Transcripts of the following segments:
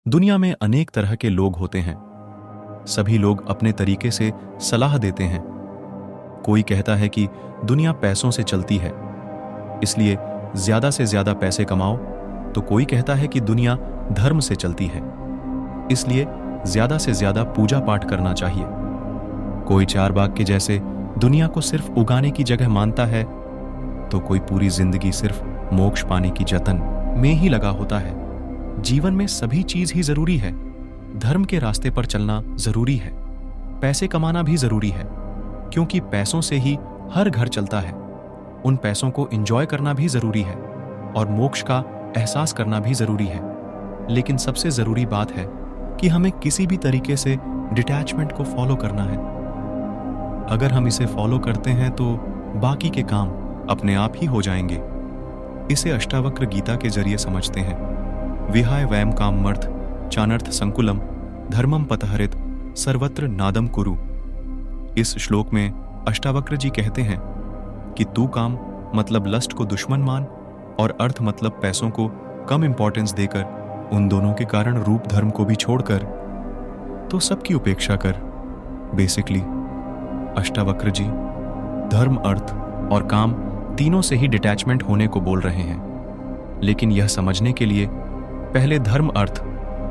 दुनिया में अनेक तरह के लोग होते हैं। सभी लोग अपने तरीके से सलाह देते हैं। कोई कहता है कि दुनिया पैसों से चलती है, इसलिए ज्यादा से ज्यादा पैसे कमाओ। तो कोई कहता है कि दुनिया धर्म से चलती है, इसलिए ज्यादा से ज्यादा पूजा पाठ करना चाहिए। कोई चारबाग के जैसे दुनिया को सिर्फ उगाने की जगह मानता है, तो कोई पूरी जिंदगी सिर्फ मोक्ष पाने की जतन में ही लगा होता है। जीवन में सभी चीज ही जरूरी है। धर्म के रास्ते पर चलना जरूरी है, पैसे कमाना भी जरूरी है, क्योंकि पैसों से ही हर घर चलता है। उन पैसों को एंजॉय करना भी जरूरी है और मोक्ष का एहसास करना भी जरूरी है। लेकिन सबसे जरूरी बात है कि हमें किसी भी तरीके से डिटैचमेंट को फॉलो करना है। अगर हम इसे फॉलो करते हैं तो बाकी के काम अपने आप ही हो जाएंगे। इसे अष्टावक्र गीता के जरिए समझते हैं। विहाय वैम काममर्थ चानर्थ संकुलम धर्मम पतहरित सर्वत्र नादम कुरु। इस श्लोक में अष्टावक्र जी कहते हैं कि तू काम मतलब लस्ट को दुश्मन मान और अर्थ मतलब पैसों को कम इंपॉर्टेंस देकर उन दोनों के कारण रूप धर्म को भी छोड़कर तो सबकी उपेक्षा कर। बेसिकली अष्टावक्र जी धर्म, अर्थ और काम तीनों से ही डिटैचमेंट होने को बोल रहे हैं। लेकिन यह समझने के लिए पहले धर्म, अर्थ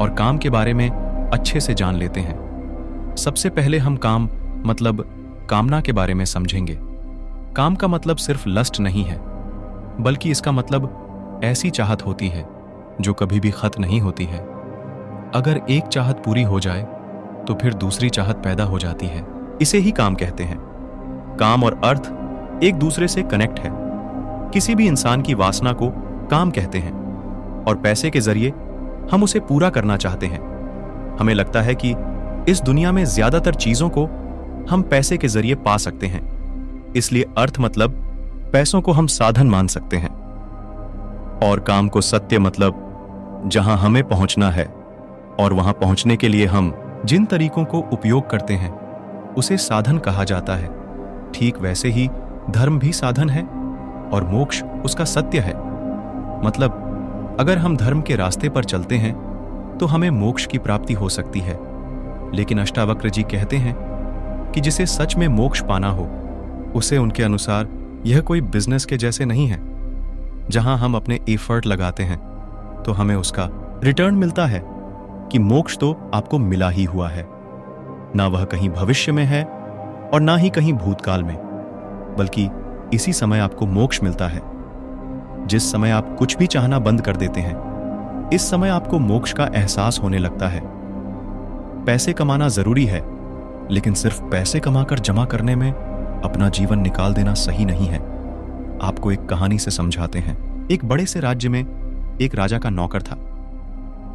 और काम के बारे में अच्छे से जान लेते हैं। सबसे पहले हम काम मतलब कामना के बारे में समझेंगे। काम का मतलब सिर्फ लस्ट नहीं है, बल्कि इसका मतलब ऐसी चाहत होती है जो कभी भी खत्म नहीं होती है। अगर एक चाहत पूरी हो जाए तो फिर दूसरी चाहत पैदा हो जाती है। इसे ही काम कहते हैं। काम और अर्थ एक दूसरे से कनेक्ट है। किसी भी इंसान की वासना को काम कहते हैं और पैसे के जरिए हम उसे पूरा करना चाहते हैं। हमें लगता है कि इस दुनिया में ज्यादातर चीजों को हम पैसे के जरिए पा सकते हैं, इसलिए अर्थ मतलब पैसों को हम साधन मान सकते हैं और काम को सत्य मतलब जहां हमें पहुंचना है और वहां पहुंचने के लिए हम जिन तरीकों को उपयोग करते हैं उसे साधन कहा जाता है। ठीक वैसे ही धर्म भी साधन है और मोक्ष उसका सत्य है। मतलब अगर हम धर्म के रास्ते पर चलते हैं तो हमें मोक्ष की प्राप्ति हो सकती है। लेकिन अष्टावक्र जी कहते हैं कि जिसे सच में मोक्ष पाना हो उसे उनके अनुसार यह कोई बिजनेस के जैसे नहीं है, जहां हम अपने एफर्ट लगाते हैं तो हमें उसका रिटर्न मिलता है। कि मोक्ष तो आपको मिला ही हुआ है, ना वह कहीं भविष्य में है और ना ही कहीं भूतकाल में, बल्कि इसी समय आपको मोक्ष मिलता है। जिस समय आप कुछ भी चाहना बंद कर देते हैं, इस समय आपको मोक्ष का एहसास होने लगता है। पैसे कमाना जरूरी है, लेकिन सिर्फ पैसे कमाकर जमा करने में अपना जीवन निकाल देना सही नहीं है। आपको एक कहानी से समझाते हैं। एक बड़े से राज्य में एक राजा का नौकर था।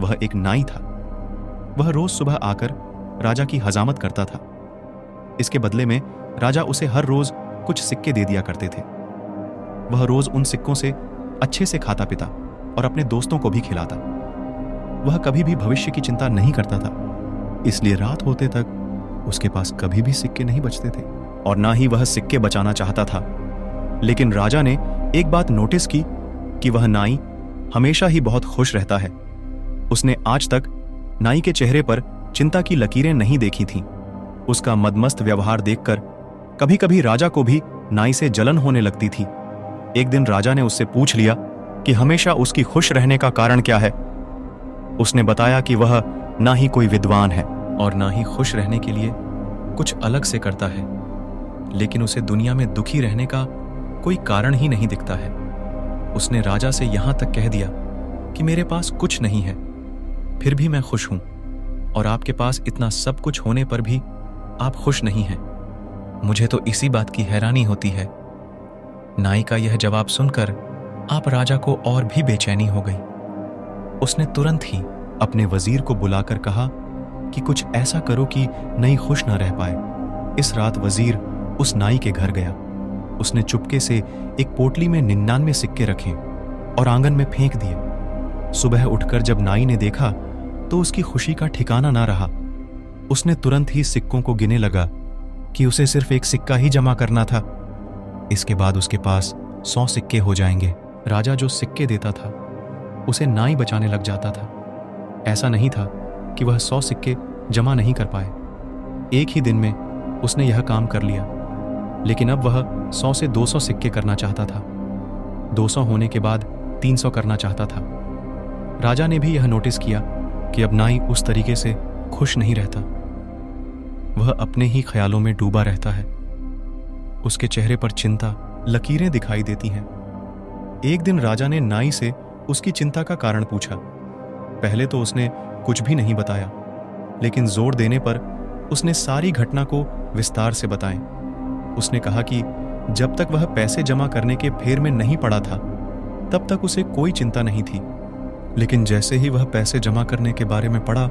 वह एक नाई था। वह रोज सुबह आकर राजा की हजामत करता था। इसके बदले में राजा उसे हर रोज कुछ सिक्के दे दिया करते थे। वह रोज उन सिक्कों से अच्छे से खाता पीता और अपने दोस्तों को भी खिलाता। वह कभी भी भविष्य की चिंता नहीं करता था, इसलिए रात होते तक उसके पास कभी भी सिक्के नहीं बचते थे और ना ही वह सिक्के बचाना चाहता था। लेकिन राजा ने एक बात नोटिस की कि वह नाई हमेशा ही बहुत खुश रहता है। उसने आज तक नाई के चेहरे पर चिंता की लकीरें नहीं देखी थीं। उसका मदमस्त व्यवहार देखकर कभी कभी राजा को भी नाई से जलन होने लगती थी। एक दिन राजा ने उससे पूछ लिया कि हमेशा उसकी खुश रहने का कारण क्या है। उसने बताया कि वह ना ही कोई विद्वान है और ना ही खुश रहने के लिए कुछ अलग से करता है, लेकिन उसे दुनिया में दुखी रहने का कोई कारण ही नहीं दिखता है। उसने राजा से यहां तक कह दिया कि मेरे पास कुछ नहीं है, फिर भी मैं खुश हूं, और आपके पास इतना सब कुछ होने पर भी आप खुश नहीं हैं। मुझे तो इसी बात की हैरानी होती है। नाई का यह जवाब सुनकर आप राजा को और भी बेचैनी हो गई। उसने तुरंत ही अपने वजीर को बुलाकर कहा कि कुछ ऐसा करो कि नाई खुश न रह पाए। इस रात वजीर उस नाई के घर गया। उसने चुपके से एक पोटली में 99 सिक्के रखे और आंगन में फेंक दिए। सुबह उठकर जब नाई ने देखा तो उसकी खुशी का ठिकाना ना रहा। उसने तुरंत ही सिक्कों को गिने लगा कि उसे सिर्फ एक सिक्का ही जमा करना था। इसके बाद उसके पास 100 सिक्के हो जाएंगे। राजा जो सिक्के देता था उसे नाई बचाने लग जाता था। ऐसा नहीं था कि वह 100 सिक्के जमा नहीं कर पाए। एक ही दिन में उसने यह काम कर लिया, लेकिन अब वह 100 से 200 सिक्के करना चाहता था। 200 होने के बाद 300 करना चाहता था। राजा ने भी यह नोटिस किया कि अब नाई उस तरीके से खुश नहीं रहता। वह अपने ही ख्यालों में डूबा रहता है। उसके चेहरे पर चिंता, लकीरें दिखाई देती हैं। एक दिन राजा ने नाई से उसकी चिंता का कारण पूछा। पहले तो उसने कुछ भी नहीं बताया, लेकिन जोर देने पर उसने सारी घटना को विस्तार से बताएं। उसने कहा कि जब तक वह पैसे जमा करने के फेर में नहीं पड़ा था, तब तक उसे कोई चिंता नहीं थी, लेकिन जैसे ही वह पैसे जमा करने के बारे में पड़ा,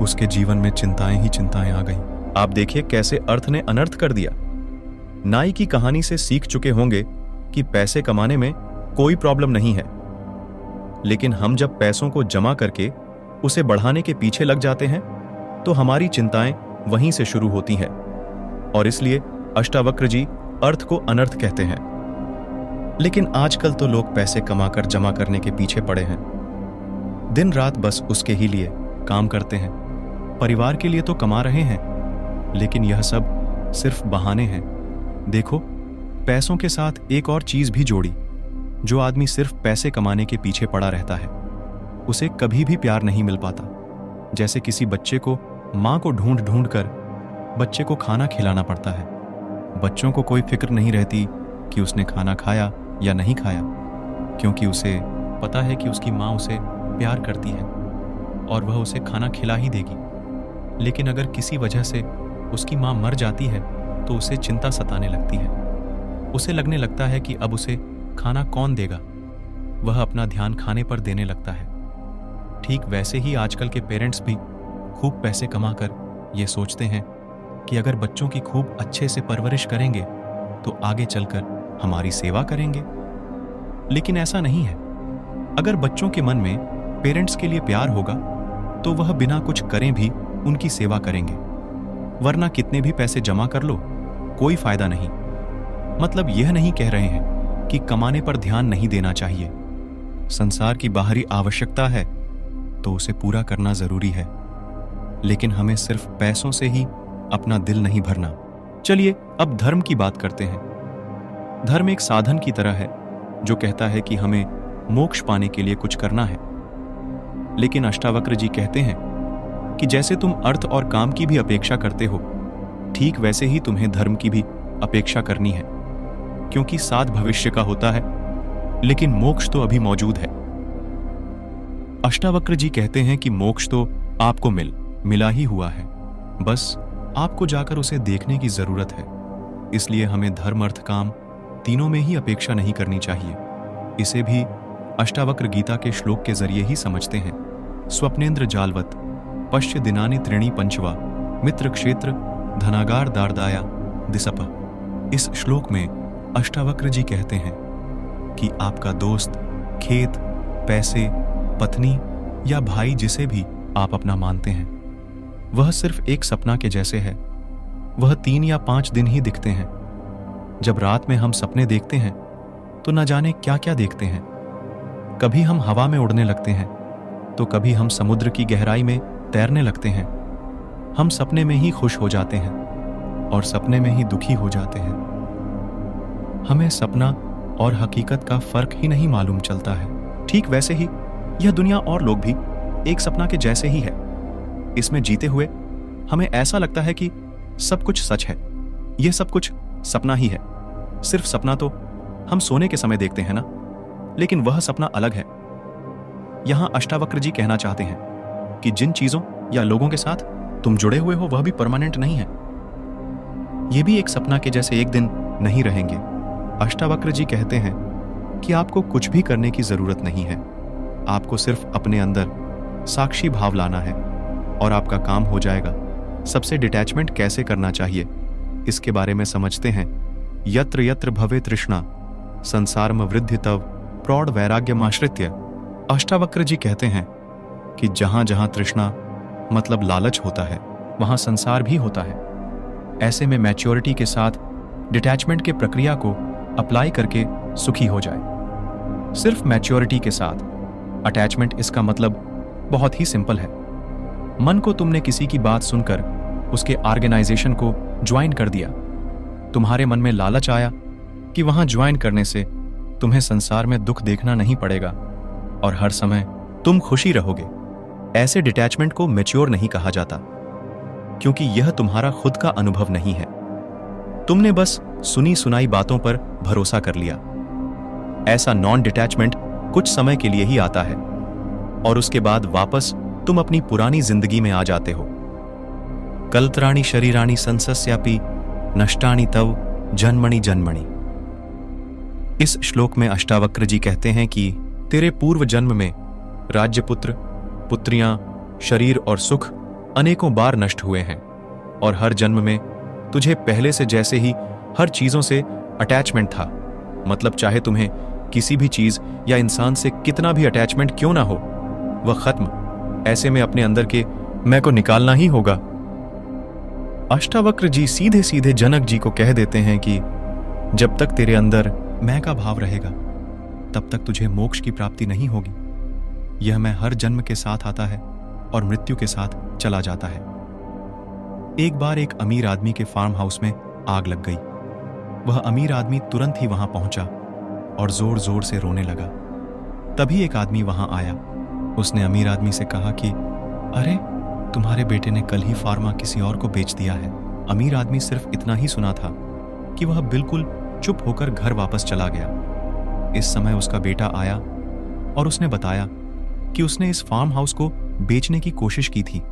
उसके जीवन में चिंताएं ही चिंताएं आ गईं। आप देखिए कैसे अर्थ ने अनर्थ कर दिया। नाई की कहानी से सीख चुके होंगे कि पैसे कमाने में कोई प्रॉब्लम नहीं है, लेकिन हम जब पैसों को जमा करके उसे बढ़ाने के पीछे लग जाते हैं तो हमारी चिंताएं वहीं से शुरू होती हैं, और इसलिए अष्टावक्र जी अर्थ को अनर्थ कहते हैं। लेकिन आजकल तो लोग पैसे कमाकर जमा करने के पीछे पड़े हैं। दिन रात बस उसके ही लिए काम करते हैं। परिवार के लिए तो कमा रहे हैं, लेकिन यह सब सिर्फ बहाने हैं। देखो, पैसों के साथ एक और चीज भी जोड़ी। जो आदमी सिर्फ पैसे कमाने के पीछे पड़ा रहता है, उसे कभी भी प्यार नहीं मिल पाता। जैसे किसी बच्चे को मां को ढूंढ ढूंढ कर बच्चे को खाना खिलाना पड़ता है। बच्चों को कोई फिक्र नहीं रहती कि उसने खाना खाया या नहीं खाया, क्योंकि उसे पता है कि उसकी मां उसे प्यार करती है और वह उसे खाना खिला ही देगी। लेकिन अगर किसी वजह से उसकी मां मर जाती है तो उसे चिंता सताने लगती है। उसे लगने लगता है कि अब उसे खाना कौन देगा। वह अपना ध्यान खाने पर देने लगता है। ठीक वैसे ही आजकल के पेरेंट्स भी खूब पैसे कमाकर ये सोचते हैं कि अगर बच्चों की खूब अच्छे से परवरिश करेंगे तो आगे चलकर हमारी सेवा करेंगे। लेकिन ऐसा नहीं है। अगर बच्चों के मन में पेरेंट्स के लिए प्यार होगा तो वह बिना कुछ करें भी उनकी सेवा करेंगे, वरना कितने भी पैसे जमा कर लो, कोई फायदा नहीं। मतलब यह नहीं कह रहे हैं कि कमाने पर ध्यान नहीं देना चाहिए। संसार की बाहरी आवश्यकता है तो उसे पूरा करना जरूरी है, लेकिन हमें सिर्फ पैसों से ही अपना दिल नहीं भरना। चलिए अब धर्म की बात करते हैं। धर्म एक साधन की तरह है जो कहता है कि हमें मोक्ष पाने के लिए कुछ करना है। लेकिन अष्टावक्र जी कहते हैं कि जैसे तुम अर्थ और काम की भी अपेक्षा करते हो, ठीक वैसे ही तुम्हें धर्म की भी अपेक्षा करनी है, क्योंकि साध भविष्य का होता है, लेकिन मोक्ष तो अभी मौजूद है। अष्टावक्र जी कहते हैं कि मोक्ष तो आपको मिला ही हुआ है, बस आपको जाकर उसे देखने की जरूरत है। इसलिए हमें धर्म अर्थ काम तीनों में ही अपेक्षा नहीं करनी चाहिए। इसे भी अष्टावक्र गीता के श्लोक के जरिए ही समझते हैं। स्वप्नेन्द्र जालवत पश्य दिनानि त्रीणि पंचवा मित्र क्षेत्र धनागार दारदाया दिसप। इस श्लोक में अष्टावक्र जी कहते हैं कि आपका दोस्त, खेत, पैसे, पत्नी या भाई, जिसे भी आप अपना मानते हैं, वह सिर्फ एक सपना के जैसे है। वह 3 या 5 दिन ही दिखते हैं। जब रात में हम सपने देखते हैं तो न जाने क्या क्या देखते हैं। कभी हम हवा में उड़ने लगते हैं तो कभी हम समुद्र की गहराई में तैरने लगते हैं। हम सपने में ही खुश हो जाते हैं और सपने में ही दुखी हो जाते हैं। हमें सपना और हकीकत का फर्क ही नहीं मालूम चलता है। ठीक वैसे ही यह दुनिया और लोग भी एक सपना के जैसे ही है। इसमें जीते हुए हमें ऐसा लगता है कि सब कुछ सच है, यह सब कुछ सपना ही है। सिर्फ सपना तो हम सोने के समय देखते हैं ना, लेकिन वह सपना अलग है। यहां अष्टावक्र जी कहना चाहते हैं कि जिन चीजों या लोगों के साथ तुम जुड़े हुए हो वह भी परमानेंट नहीं है। यह भी एक सपना के जैसे एक दिन नहीं रहेंगे। अष्टावक्र जी कहते हैं कि आपको कुछ भी करने की जरूरत नहीं है। आपको सिर्फ अपने अंदर साक्षी भाव लाना है और आपका काम हो जाएगा। सबसे डिटैचमेंट कैसे करना चाहिए, इसके बारे में समझते हैं। यत्र यत्र भवे तृष्णा संसारम वृद्धि तव प्रौढ़ वैराग्यमाश्रित्य। अष्टावक्र जी कहते हैं कि जहां जहां तृष्णा मतलब लालच होता है, वहां संसार भी होता है। ऐसे में मैच्योरिटी के साथ डिटैचमेंट के प्रक्रिया को अप्लाई करके सुखी हो जाए। सिर्फ मैच्योरिटी के साथ। अटैचमेंट इसका मतलब बहुत ही सिंपल है। मन को तुमने किसी की बात सुनकर उसके ऑर्गेनाइजेशन को ज्वाइन कर दिया। तुम्हारे मन में लालच आया कि वहां ज्वाइन करने से तुम्हें संसार में दुख देखना नहीं पड़ेगा और हर समय तुम खुशी रहोगे। ऐसे डिटैचमेंट को मैच्योर नहीं कहा जाता, क्योंकि यह तुम्हारा खुद का अनुभव नहीं है। तुमने बस सुनी सुनाई बातों पर भरोसा कर लिया। ऐसा नॉन डिटैचमेंट कुछ समय के लिए ही आता है और उसके बाद वापस तुम अपनी पुरानी जिंदगी में आ जाते हो। कलत्राणि शरीराणि संसस्यापि नष्टानि तव जन्मणि जन्मणि। इस श्लोक में अष्टावक्र जी कहते हैं कि तेरे पूर्व जन्म में राज्यपुत्र, पुत्रियां, शरीर और सुख अनेकों बार नष्ट हुए हैं और हर जन्म में तुझे पहले से जैसे ही हर चीजों से अटैचमेंट था। मतलब चाहे तुम्हें किसी भी चीज या इंसान से कितना भी अटैचमेंट क्यों ना हो, वह खत्म। ऐसे में अपने अंदर के मैं को निकालना ही होगा। अष्टावक्र जी सीधे सीधे जनक जी को कह देते हैं कि जब तक तेरे अंदर मैं का भाव रहेगा तब तक तुझे मोक्ष की प्राप्ति नहीं होगी। यह मैं हर जन्म के साथ आता है और मृत्यु के साथ चला जाता है। एक बार एक अमीर आदमी के फार्म हाउस में आग लग गई। वह अमीर आदमी तुरंत ही वहां पहुंचा और जोर जोर से रोने लगा। तभी एक आदमी वहां आया। उसने अमीर आदमी से कहा कि अरे, तुम्हारे बेटे ने कल ही फार्मा किसी और को बेच दिया है। अमीर आदमी सिर्फ इतना ही सुना था कि वह बिल्कुल चुप होकर घर वापस चला गया। इस समय उसका बेटा आया और उसने बताया कि उसने इस फार्म हाउस को बेचने की कोशिश की थी,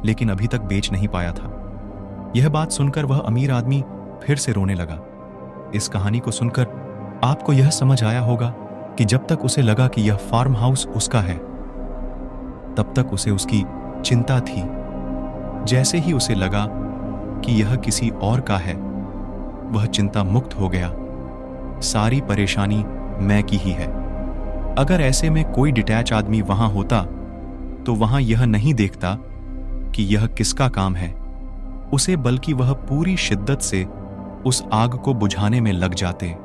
लेकिन अभी तक बेच नहीं पाया था। यह बात सुनकर वह अमीर आदमी फिर से रोने लगा। इस कहानी को सुनकर आपको यह समझ आया होगा कि जब तक उसे लगा कि यह फार्म हाउस उसका है, तब तक उसे उसकी चिंता थी। जैसे ही उसे लगा कि यह किसी और का है, वह चिंता मुक्त हो गया। सारी परेशानी मैं की ही है। अगर ऐसे में कोई डिटैच आदमी वहां होता तो वहां यह नहीं देखता कि यह किसका काम है उसे, बल्कि वह पूरी शिद्दत से उस आग को बुझाने में लग जाते।